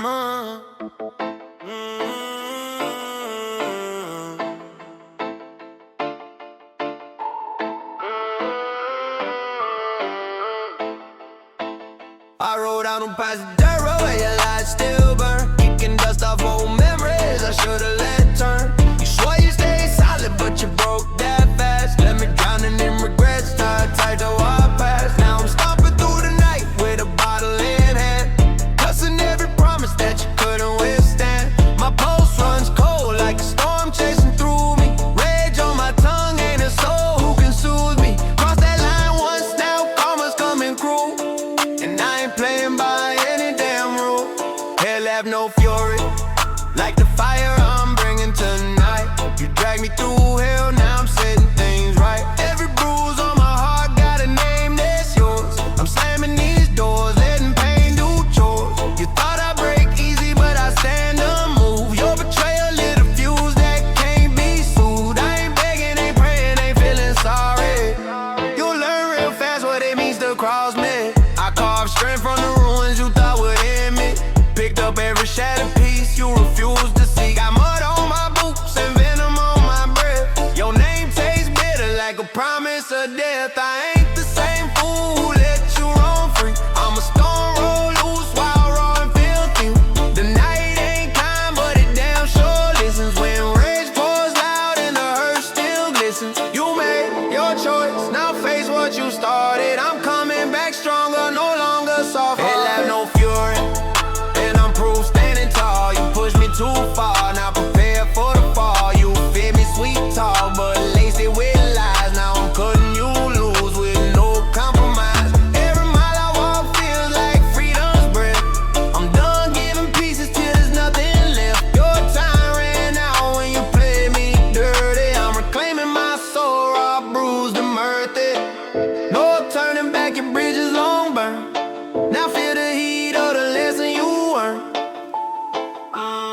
Mm. I rode out on Pasadero where your lights still burn, kicking dust off old memories I should've let turn. You swore you stayed solid, but you broke that fast. Let me drowning in regrets, tied tight to our past. Now I'm stomping through the night with a bottle in hand, cussing every promise that you couldn't withstand. My pulse runs cold like a storm chasing through me. Rage on my tongue, ain't a soul who can soothe me. Cross that line once, now karma's coming cruel, and I ain't playing by any damn rule. Hell have no fury like the fire I'm bringing tonight. You drag me through hell, now I'm setting things right. Every bruise on my heart got a name that's yours. I'm slamming these doors, letting pain do chores. You thought I'd break easy, but I stand unmoved. Your betrayal lit a fuse that can't be soothed. I ain't begging, ain't praying, ain't feeling sorry. You'll learn real fast what it means to cross me. I carved strength from the ruins you thought would end me. Picked up every shattered piece you refused to see. Got mud on my boots and venom on my breath. Your name tastes bitter like a promise of death. I ain't the same fool who let you roam free. I'm a stone roll loose while raw and filthy. The night ain't kind, but it damn sure listens. When rage pours loud and the hurt still glistens. You made your choice, now face what you started. I'm coming back stronger, no longer soft. Hell have no fury, and I'm proof standing tall. You pushed me too far, now prepare for the fall. You fed me sweet talk, but laced it with lies. Now I'm cutting you loose with no compromise. Every mile I walk feels like freedom's breath. I'm done giving pieces till there's nothing left. Your time ran out when you played me dirty. I'm reclaiming my soul, raw, bruised and murky. No turning back, your bridges long burn. Now feel the heat of the lesson you learned. Mm-hmm.